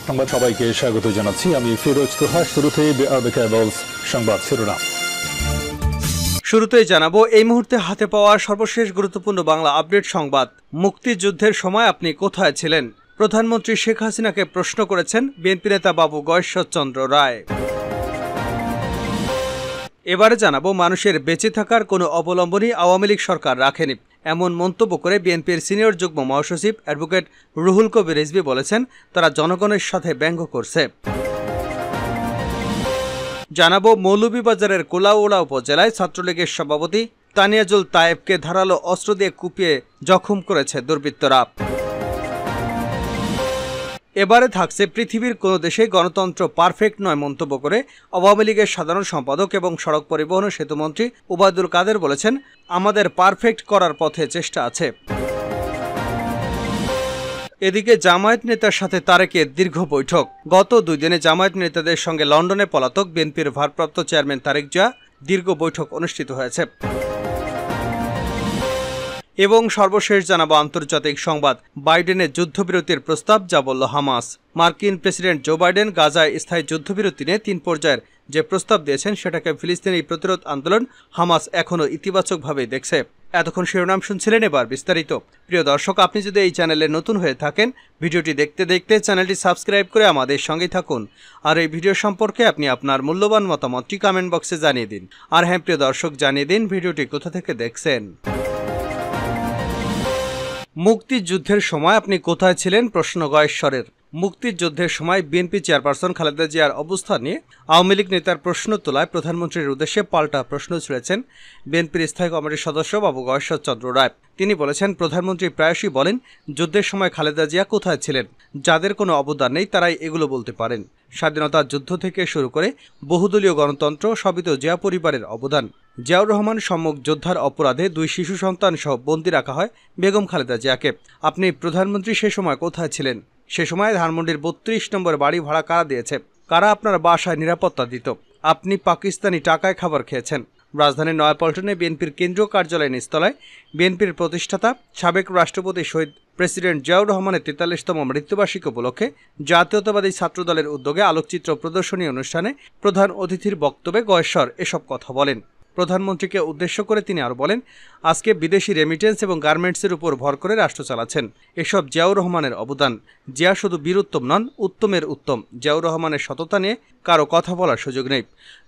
সংবাদ সবাইকে স্বাগত জানাচ্ছি। আমি ফিরোজ তোহা। শুরুতেই সংবাদ শিরোনাম। শুরুতেই জানাবো এই মুহূর্তে হাতে পাওয়া সর্বশেষ গুরুত্বপূর্ণ বাংলা আপডেট সংবাদ। মুক্তিযুদ্ধের সময় আপনি কোথায় ছিলেন? প্রধানমন্ত্রী শেখ হাসিনাকে প্রশ্ন করেছেন বিএনপি নেতা বাবু গয়েশ্বরচন্দ্র রায়। এবারে জানাবো মানুষের বেঁচে থাকার কোনো অবলম্বনই আওয়ামী লীগ সরকার রাখেনি, এমন মন্তব্য করে বিএনপির সিনিয়র যুগ্ম মহাসচিব অ্যাডভোকেট রুহুল কবির রিজভী বলেছেন তারা জনগণের সাথে ব্যঙ্গ করছে। জানাবো মৌলভীবাজারের কোলাউড়া উপজেলায় ছাত্রলীগের সভাপতি তানিয়াজুল তায়েবকে ধারালো অস্ত্র দিয়ে কুপিয়ে জখম করেছে দুর্বৃত্তরা। এবারে থাকছে পৃথিবীর কোনো দেশে গণতন্ত্র পারফেক্ট নয় মন্তব্য করে আওয়ামী লীগের সাধারণ সম্পাদক এবং সড়ক পরিবহন ও সেতুমন্ত্রী ওবায়দুল কাদের বলেছেন, আমাদের পারফেক্ট করার পথে চেষ্টা আছে। এদিকে জামায়াত নেতার সাথে তারেকের দীর্ঘ বৈঠক। গত 2 দিনে জামায়াত নেতাদের সঙ্গে লন্ডনে পলাতক বিএনপির ভারপ্রাপ্ত চেয়ারম্যান তারেক জিয়া দীর্ঘ বৈঠক অনুষ্ঠিত হয়েছে। এবং সর্বশেষ জানাবো আন্তর্জাতিক সংবাদ। বাইডেনের যুদ্ধবিরতির প্রস্তাব, যা বলল হামাস। মার্কিন প্রেসিডেন্ট জো বাইডেন গাজায় স্থায়ী যুদ্ধবিরতি নিয়ে 3 পর্যায়ের যে প্রস্তাব দিয়েছেন সেটাকে ফিলিস্তিনি প্রতিরোধ আন্দোলন হামাস এখনও ইতিবাচকভাবেই দেখছে। এতক্ষণ শিরোনাম শুনছিলেন, এবার বিস্তারিত। প্রিয় দর্শক, আপনি যদি এই চ্যানেলে নতুন হয়ে থাকেন, ভিডিওটি দেখতে দেখতে চ্যানেলটি সাবস্ক্রাইব করে আমাদের সঙ্গে থাকুন। আর এই ভিডিও সম্পর্কে আপনি আপনার মূল্যবান মতামতটি কমেন্ট বক্সে জানিয়ে দিন। আর হ্যাঁ প্রিয় দর্শক, জানিয়ে দিন ভিডিওটি কোথা থেকে দেখছেন। মুক্তিযুদ্ধের সময় আপনি কোথায় ছিলেন? প্রশ্ন গয়েশ্বরের। মুক্তিযুদ্ধের সময় বিএনপি চেয়ারপারসন খালেদা জিয়ার অবস্থান নিয়ে আওয়ামী লীগ নেতার প্রশ্ন তোলায় প্রধানমন্ত্রীর উদ্দেশ্যে পাল্টা প্রশ্ন ছুড়েছেন বিএনপির স্থায়ী কমিটির সদস্য বাবু গয়েশ্বরচন্দ্র রায়। তিনি বলেছেন, প্রধানমন্ত্রী প্রায়শই বলেন যুদ্ধের সময় খালেদা জিয়া কোথায় ছিলেন। যাদের কোনো অবদান নেই তারাই এগুলো বলতে পারেন। স্বাধীনতা যুদ্ধ থেকে শুরু করে বহুদলীয় গণতন্ত্র সবই তো জিয়া পরিবারের অবদান। জিয়াউর রহমান সম্মুখ যোদ্ধার অপরাধে 2 শিশু সন্তান সহ বন্দী রাখা হয় বেগম খালেদা জিয়াকে। আপনি প্রধানমন্ত্রী সে সময় কোথায় ছিলেন? সে সময় ধানমন্ডির 32 নম্বর বাড়ি ভাড়া কারা দিয়েছে? কারা আপনার বাসায় নিরাপত্তা দিত? আপনি পাকিস্তানি টাকায় খাবার খেয়েছেন। রাজধানীর নয়াপল্টনে বিএনপির কেন্দ্রীয় কার্যালয় নিচতলায় বিএনপির প্রতিষ্ঠাতা সাবেক রাষ্ট্রপতি শহীদ প্রেসিডেন্ট জিয়াউর রহমানের 43তম মৃত্যুবার্ষিকী উপলক্ষে জাতীয়তাবাদী ছাত্রদলের উদ্যোগে আলোকচিত্র প্রদর্শনী অনুষ্ঠানে প্রধান অতিথির বক্তব্যে গয়েশ্বর এসব কথা বলেন। প্রধানমন্ত্রীকে উদ্দেশ্য করে তিনি আরও বলেন, আজকে বিদেশি রেমিটেন্স এবং গার্মেন্টসের উপর ভর করে রাষ্ট্র চালাচ্ছেন। এসব জিয়াউর রহমানের অবদান। জিয়া শুধু বীর উত্তম নন, উত্তমের উত্তম। জিয়াউর রহমানের সততা নিয়ে কারো কথা বলার সুযোগ নেই।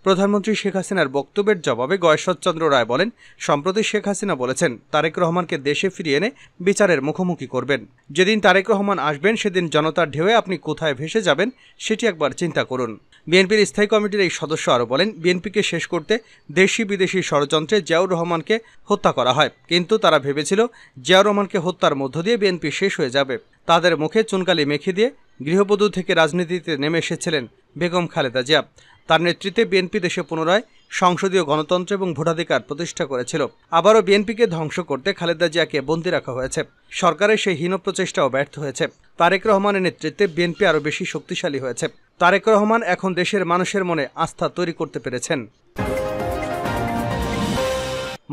প্রধানমন্ত্রী শেখ হাসিনার বক্তব্যের জবাবে গয়েশ্বরচন্দ্র রায় বলেন, সম্প্রতি শেখ হাসিনা বলেছেন তারেক রহমানকে দেশে ফিরিয়ে এনে বিচারের মুখোমুখি করবেন। যেদিন তারেক রহমান আসবেন সেদিন জনতার ঢেউয়ে আপনি কোথায় ভেসে যাবেন সেটি একবার চিন্তা করুন। বিএনপির স্থায়ী কমিটির এই সদস্য আরও বলেন, বিএনপিকে শেষ করতে দেশি বিদেশি ষড়যন্ত্রে জিয়াউর রহমানকে হত্যা করা হয়, কিন্তু তারা ভেবেছিল জিয়াউর রহমানকে হত্যার মধ্য দিয়ে বিএনপি শেষ হয়ে যাবে। তাদের মুখে চুনকালি মেখে দিয়ে গৃহবধূ থেকে রাজনীতিতে নেমে এসেছিলেন বেগম খালেদা জিয়া। তার নেতৃত্বে বিএনপি দেশে পুনরায় সংসদীয় গণতন্ত্র এবং ভোটাধিকার প্রতিষ্ঠা করেছিল। আবারও বিএনপিকে ধ্বংস করতে খালেদা জিয়াকে বন্দী রাখা হয়েছে। সরকারের সেই হীন প্রচেষ্টাও ব্যর্থ হয়েছে। তারেক রহমানের নেতৃত্বে বিএনপি আরও বেশি শক্তিশালী হয়েছে। তারেক রহমান এখন দেশের মানুষের মনে আস্থা তৈরি করতে পেরেছেন।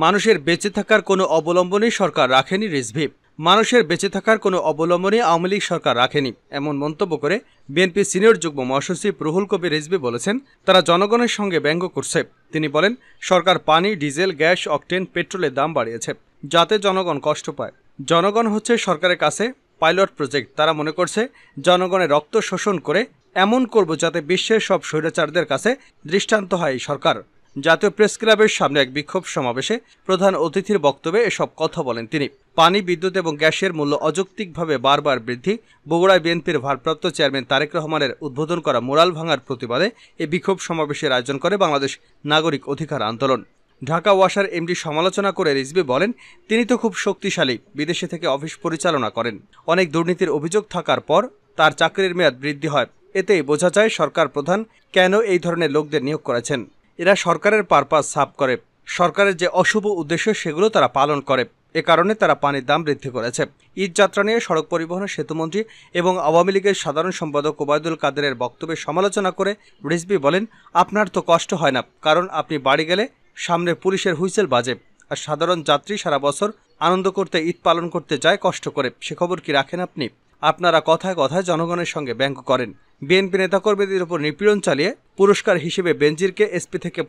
মানুষের বেঁচে থাকার কোনো অবলম্বনই সরকার রাখেনি রিজভী। মানুষের বেঁচে থাকার কোনো অবলম্বনই আওয়ামী লীগ সরকার রাখেনি, এমন মন্তব্য করে বিএনপি সিনিয়র যুগ্ম মহাসচিব রুহুল কবির রিজভী বলেছেন তারা জনগণের সঙ্গে ব্যঙ্গ করছে। তিনি বলেন, সরকার পানি, ডিজেল, গ্যাস, অকটেন, পেট্রোলের দাম বাড়িয়েছে যাতে জনগণ কষ্ট পায়। জনগণ হচ্ছে সরকারের কাছে পাইলট প্রজেক্ট। তারা মনে করছে জনগণের রক্ত শোষণ করে এমন করব যাতে বিশ্বের সব স্বৈরাচারদের কাছে দৃষ্টান্ত হয় এই সরকার। জাতীয় প্রেস ক্লাবের সামনে এক বিক্ষোভ সমাবেশে প্রধান অতিথির বক্তব্যে এসব কথা বলেন তিনি। পানি, বিদ্যুৎ এবং গ্যাসের মূল্য অযৌক্তিকভাবে বারবার বৃদ্ধি, বগুড়ায় বিএনপির ভারপ্রাপ্ত চেয়ারম্যান তারেক রহমানের উদ্বোধন করা মুরাল ভাঙার প্রতিবাদে এই বিক্ষোভ সমাবেশের আয়োজন করে বাংলাদেশ নাগরিক অধিকার আন্দোলন। ঢাকা ওয়াসার এমডি সমালোচনা করে রিজভী বলেন, তিনি তো খুব শক্তিশালী, বিদেশে থেকে অফিস পরিচালনা করেন। অনেক দুর্নীতির অভিযোগ থাকার পর তার চাকরির মেয়াদ বৃদ্ধি হয়। এতেই বোঝা যায় সরকার প্রধান কেন এই ধরনের লোকদের নিয়োগ করেছেন। এরা সরকারের পারপাস সাফ করে, সরকারের যে অশুভ উদ্দেশ্য সেগুলো তারা পালন করে। এ কারণে তারা পানির দাম বৃদ্ধি করেছে। ঈদ যাত্রা নিয়ে সড়ক পরিবহন সেতুমন্ত্রী এবং আওয়ামী লীগের সাধারণ সম্পাদক ওবায়দুল কাদেরের বক্তব্যের সমালোচনা করে রিজভী বলেন, আপনার তো কষ্ট হয় না, কারণ আপনি বাড়ি গেলে সামনে পুলিশের হুইসেল বাজে, আর সাধারণ যাত্রী সারা বছর আনন্দ করতে ঈদ পালন করতে যায় কষ্ট করে, সে খবর কি রাখেন আপনি? আপনারা কথায় কথায় জনগণের সঙ্গে ব্যঙ্গ করেন। বিএনপি নেতাকর্মীদের উপর নিপীড়ন চালিয়ে পুরস্কার হিসেবে বেনজিরকে এসপি থেকে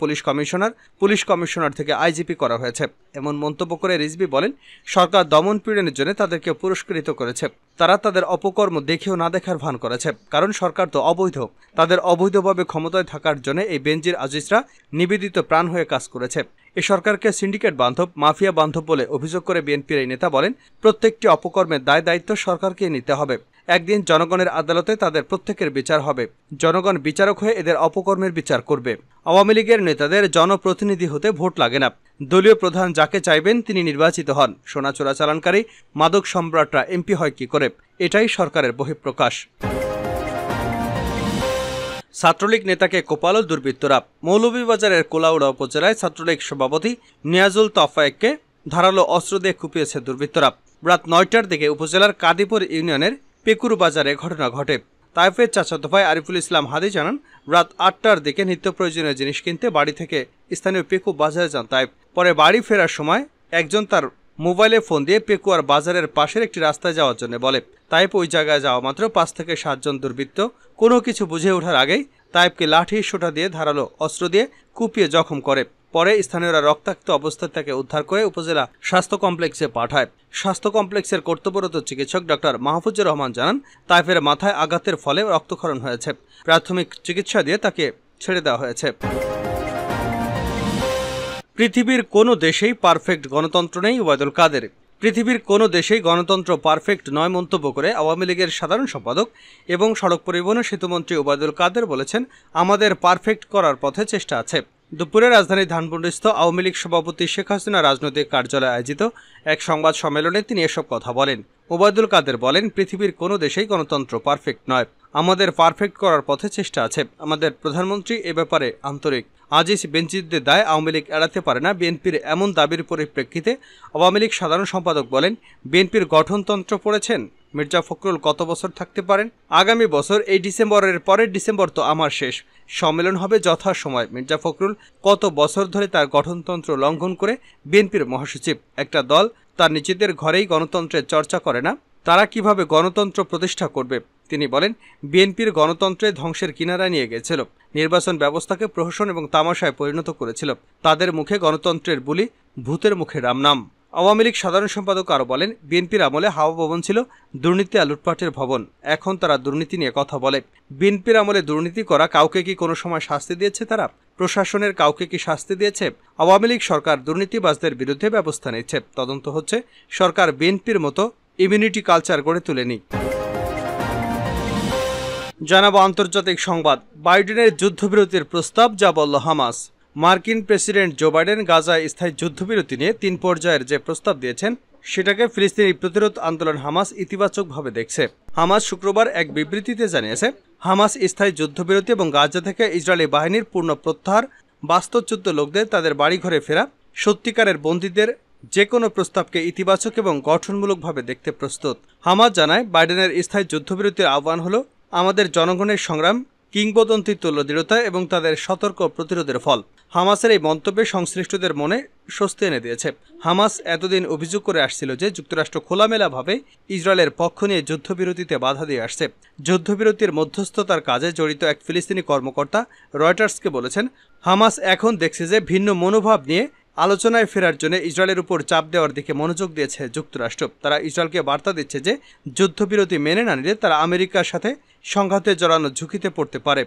পুলিশ কমিশনার থেকে আইজিপি করা হয়েছে। এমন মন্তব্য করে রিজভী বলেন, সরকার দমন পীড়নের জন্য তাদেরকে পুরস্কৃত করেছে। তারা তাদের অপকর্ম দেখেও না দেখার ভান করেছে, কারণ সরকার তো অবৈধ। তাদের অবৈধভাবে ক্ষমতায় থাকার জন্য এই বেনজির আজিজরা নিবেদিত প্রাণ হয়ে কাজ করেছে। এ সরকারকে সিন্ডিকেট বান্ধব, মাফিয়া বান্ধব বলে অভিযোগ করে বিএনপির এই নেতা বলেন, প্রত্যেকটি অপকর্মের দায় দায়িত্ব সরকারকে নিতে হবে। একদিন জনগণের আদালতে তাদের প্রত্যেকের বিচার হবে। জনগণ বিচারক হয়ে এদের অপকর্মের বিচার করবে। আওয়ামী লীগের নেতাদের জনপ্রতিনিধি হতে ভোট লাগে না। দলীয় প্রধান যাকে চাইবেন তিনি নির্বাচিত হন। সোনা চোরাচালানকারী মাদক সম্রাটরা এমপি হয় কি করে? এটাই সরকারের বহিঃপ্রকাশ। ছাত্রলীগ নেতাকে কোপালো দুর্বৃত্তরা। মৌলভীবাজারের কোলাউড়া উপজেলায় ছাত্রলীগ সভাপতি নিয়াজুল তফায়েককে ধারালো অস্ত্র দিয়ে কুপিয়েছে দুর্বৃত্তরা। রাত ৯টার দিকে উপজেলার কাদিপুর ইউনিয়নের পেকুর বাজারে ঘটনা ঘটে। তাইফের চাচাতো ভাই আরিফুল ইসলাম হাদি জানান, রাত ৮টার দিকে নিত্য প্রয়োজনীয় জিনিস কিনতে বাড়ি থেকে স্থানীয় পেকু বাজারে যান তাইফ। পরে বাড়ি ফেরার সময় একজন তার মোবাইলে ফোন দিয়ে পেকুয়ার বাজারের পাশের একটি রাস্তায় যাওয়ার জন্য বলে। তাইফ ওই জায়গায় যাওয়া মাত্র ৫ থেকে ৭ জন দুর্বৃত্ত কোনো কিছু বুঝে ওঠার আগেই তাইফকে লাঠি সোঁটা দিয়ে ধারালো অস্ত্র দিয়ে কুপিয়ে জখম করে। পরে স্থানীয়রা রক্তাক্ত অবস্থায় তাকে উদ্ধার করে উপজেলা স্বাস্থ্য কমপ্লেক্সে পাঠায়। স্বাস্থ্য কমপ্লেক্সের কর্তব্যরত চিকিৎসক ডক্টর মাহফুজুর রহমান জানান, তাইফের মাথায় আঘাতের ফলে রক্তক্ষরণ হয়েছে। প্রাথমিক চিকিৎসা দিয়ে তাকে ছেড়ে দেওয়া হয়েছে। পৃথিবীর কোনো দেশেই পারফেক্ট গণতন্ত্র নেই, ওবায়দুল কাদের। পৃথিবীর কোনো দেশেই গণতন্ত্র পারফেক্ট নয় মন্তব্য করে আওয়ামী লীগের সাধারণ সম্পাদক এবং সড়ক পরিবহন ও সেতুমন্ত্রী ওবায়দুল কাদের বলেছেন, আমাদের পারফেক্ট করার পথে চেষ্টা আছে। দুপুরে রাজধানীর ধানমন্ডিস্থ আওয়ামী লীগ সভাপতি শেখ হাসিনা রাজনৈতিক কার্যালয়ে আয়োজিত এক সংবাদ সম্মেলনে তিনি এসব কথা বলেন। ওবায়দুল কাদের বলেন, পৃথিবীর কোনো দেশেই গণতন্ত্র পারফেক্ট নয়, আমাদের পারফেক্ট করার পথে চেষ্টা আছে। আমাদের প্রধানমন্ত্রী এ ব্যাপারে আন্তরিক। আজিজ বেনজিরদের দায় আওয়ামী লীগ এড়াতে পারে না। বিএনপির এমন দাবির পরিপ্রেক্ষিতে আওয়ামী লীগ সাধারণ সম্পাদক বলেন, বিএনপির গঠনতন্ত্র পড়েছেন? মির্জা ফখরুল কত বছর থাকতে পারেন? আগামী বছর এই ডিসেম্বরের পরের ডিসেম্বর তো আমার শেষ। সম্মেলন হবে যথাসময়। মির্জা ফখরুল কত বছর ধরে তার গঠনতন্ত্র লঙ্ঘন করে বিএনপির মহাসচিব। একটা দল তার নিজেদের ঘরেই গণতন্ত্রের চর্চা করে না, তারা কিভাবে গণতন্ত্র প্রতিষ্ঠা করবে? তিনি বলেন, বিএনপির গণতন্ত্রে ধ্বংসের কিনারায় নিয়ে গেছিল, নির্বাচন ব্যবস্থাকে প্রহসন এবং তামাশায় পরিণত করেছিল। তাদের মুখে গণতন্ত্রের বুলি, ভূতের মুখে রামনাম। আওয়ামী লীগ সাধারণ সম্পাদক আরও বলেন, বিএনপির আমলে হাওয়া ভবন ছিল দুর্নীতি আর লুটপাটের ভবন, এখন তারা দুর্নীতি নিয়ে কথা বলে। বিএনপির আমলে দুর্নীতি করা কাউকে কি কোনো সময় শাস্তি দিয়েছে? তারা প্রশাসনের কাউকে কি শাস্তি দিয়েছে? আওয়ামী লীগ সরকার দুর্নীতিবাজদের বিরুদ্ধে ব্যবস্থা নিচ্ছে, তদন্ত হচ্ছে। সরকার বিএনপির মতো ইমিউনিটি কালচার গড়ে তুলেনি। জানাবো আন্তর্জাতিক সংবাদ। বাইডেনের যুদ্ধবিরতির প্রস্তাব, যা বলল হামাস। মার্কিন প্রেসিডেন্ট জো বাইডেন গাজায় স্থায়ী যুদ্ধবিরতি নিয়ে ৩ পর্যায়ের যে প্রস্তাব দিয়েছেন সেটাকে ফিলিস্তিনি প্রতিরোধ আন্দোলন হামাস ইতিবাচকভাবে দেখছে। হামাস শুক্রবার এক বিবৃতিতে জানিয়েছে, হামাস স্থায়ী যুদ্ধবিরতি এবং গাজা থেকে ইসরায়েলি বাহিনীর পূর্ণ প্রত্যাহার, বাস্তুচ্যুত লোকদের তাদের বাড়িঘরে ফেরা, সত্যিকারের বন্দীদের যে কোনো প্রস্তাবকে ইতিবাচক এবং গঠনমূলকভাবে দেখতে প্রস্তুত। হামাস জানায়, বাইডেনের স্থায়ী যুদ্ধবিরতির আহ্বান হল আমাদের জনগণের সংগ্রাম, কিংবদন্তি তুল্য দৃঢ়তা এবং তাদের সতর্ক প্রতিরোধের ফল। হামাসের এই মন্তব্যে সংশ্লিষ্টদের মনে স্বস্তি এনে দিয়েছে। হামাস এতদিন অভিযোগ করে আসছিল যে যুক্তরাষ্ট্র খোলামেলাভাবে ইসরায়েলের পক্ষ নিয়ে যুদ্ধবিরতিতে বাধা দিয়ে আসছে। যুদ্ধবিরতির মধ্যস্থতার কাজে জড়িত এক ফিলিস্তিনি কর্মকর্তা রয়টার্সকে বলেছেন, হামাস এখন দেখছে যে ভিন্ন মনোভাব নিয়ে আলোচনায় ফেরার জন্য ইসরায়েলের উপর চাপ দেওয়ার দিকে মনোযোগ দিয়েছে যুক্তরাষ্ট্র। তারা ইসরায়েলকে বার্তা দিচ্ছে যে যুদ্ধবিরতি মেনে না নিলে তারা আমেরিকার সাথে সংঘাতে জড়ানোর ঝুঁকিতে পড়তে পারে।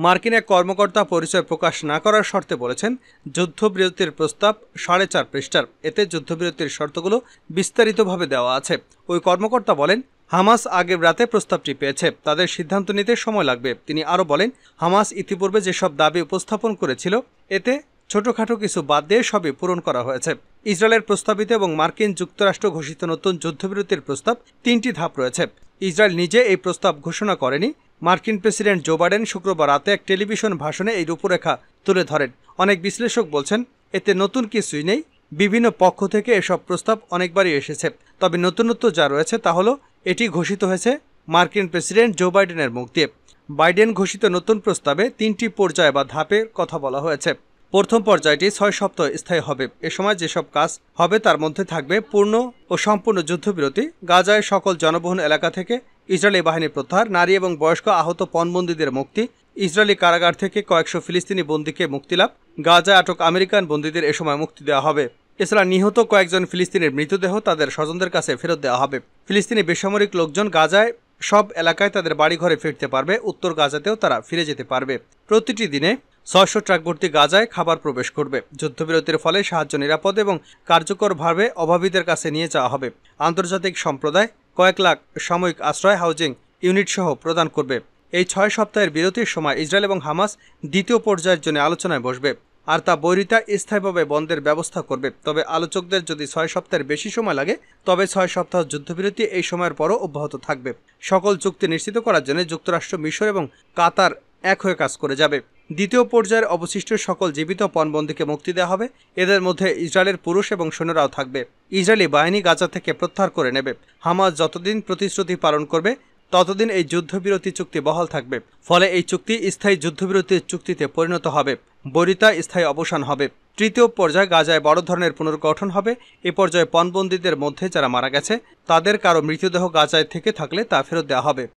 মার্কিন এক কর্মকর্তা পরিচয় প্রকাশ না করার শর্তে বলেছেন, যুদ্ধবিরতির প্রস্তাব 4.5 পৃষ্ঠার। এতে যুদ্ধবিরতির শর্তগুলো বিস্তারিতভাবে দেওয়া আছে। ওই কর্মকর্তা বলেন, হামাস আগের রাতে প্রস্তাবটি পেয়েছে, তাদের সিদ্ধান্ত নিতে সময় লাগবে। তিনি আরও বলেন, হামাস ইতিপূর্বে যেসব দাবি উপস্থাপন করেছিল এতে ছোটখাটো কিছু বাদ দিয়ে সবই পূরণ করা হয়েছে। ইসরায়েলের প্রস্তাবিত এবং মার্কিন যুক্তরাষ্ট্র ঘোষিত নতুন যুদ্ধবিরতির প্রস্তাব 3টি ধাপ রয়েছে। ইসরায়েল নিজে এই প্রস্তাব ঘোষণা করেনি। মার্কিন প্রেসিডেন্ট জো বাইডেন শুক্রবার রাতে এক টেলিভিশন ভাষণে এই রূপরেখা তুলে ধরেন। অনেক বিশ্লেষক বলছেন, এতে নতুন কিছুই নেই। বিভিন্ন পক্ষ থেকে এসব প্রস্তাব অনেকবারই এসেছে। তবে নতুনত্ব যা রয়েছে তা হলো এটি ঘোষিত হয়েছে মার্কিন প্রেসিডেন্ট জো বাইডেনের মুখ দিয়ে। বাইডেন ঘোষিত নতুন প্রস্তাবে 3টি পর্যায় বা ধাপের কথা বলা হয়েছে। প্রথম পর্যায়টি 6 সপ্তাহ স্থায়ী হবে। এ সময় যেসব কাজ হবে তার মধ্যে থাকবে পূর্ণ ও সম্পূর্ণ যুদ্ধবিরতি, গাজায় সকল জনবহুল এলাকা থেকে ইসরায়েলি বাহিনী প্রত্যাহার, নারী এবং বয়স্ক আহত পণবন্দীদের মুক্তি, ইসরায়েলি কারাগার থেকে কয়েকশো ফিলিস্তিনি বন্দীকে মুক্তিলাভ, গাজায় আটক আমেরিকান বন্দীদের এ সময় মুক্তি দেওয়া হবে। এছাড়া নিহত কয়েকজন ফিলিস্তিনির মৃতদেহ তাদের স্বজনদের কাছে ফেরত দেওয়া হবে। ফিলিস্তিনি বেসামরিক লোকজন গাজায় সব এলাকায় তাদের বাড়িঘরে ফিরতে পারবে। উত্তর গাজাতেও তারা ফিরে যেতে পারবে। প্রতিটি দিনে 600 ট্রাক ভর্তি গাজায় খাবার প্রবেশ করবে। যুদ্ধবিরতির ফলে সাহায্য নিরাপদ এবং কার্যকরভাবে অভাবীদের কাছে নিয়ে যাওয়া হবে। আন্তর্জাতিক সম্প্রদায় কয়েক লাখ সাময়িক আশ্রয় হাউজিং ইউনিট সহ প্রদান করবে। এই 6 সপ্তাহের বিরতির সময় ইসরায়েল এবং হামাস দ্বিতীয় পর্যায়ের জন্য আলোচনায় বসবে, আর তা বৈরিতা স্থায়ীভাবে বন্ধের ব্যবস্থা করবে। তবে আলোচকদের যদি 6 সপ্তাহের বেশি সময় লাগে তবে 6 সপ্তাহ যুদ্ধবিরতি এই সময়ের পরও অব্যাহত থাকবে। সকল চুক্তি নিশ্চিত করার জন্য যুক্তরাষ্ট্র, মিশর এবং কাতার এক হয়ে কাজ করে যাবে। দ্বিতীয় পর্যায়ের অবশিষ্ট সকল জীবিত পণবন্দীকে মুক্তি দেওয়া হবে। এদের মধ্যে ইসরায়েলের পুরুষ এবং সৈন্যরাও থাকবে। ইসরায়েলি বাহিনী গাজা থেকে প্রত্যাহার করে নেবে। হামাস যতদিন প্রতিশ্রুতি পালন করবে ততদিন এই যুদ্ধবিরতি চুক্তি বহাল থাকবে। ফলে এই চুক্তি স্থায়ী যুদ্ধবিরতির চুক্তিতে পরিণত হবে। বৈরিতা স্থায়ী অবসান হবে। তৃতীয় পর্যায়ে গাজায় বড় ধরনের পুনর্গঠন হবে। এ পর্যায়ে পণবন্দীদের মধ্যে যারা মারা গেছে তাদের কারো মৃতদেহ গাজায় থেকে থাকলে তা ফেরত দেওয়া হবে।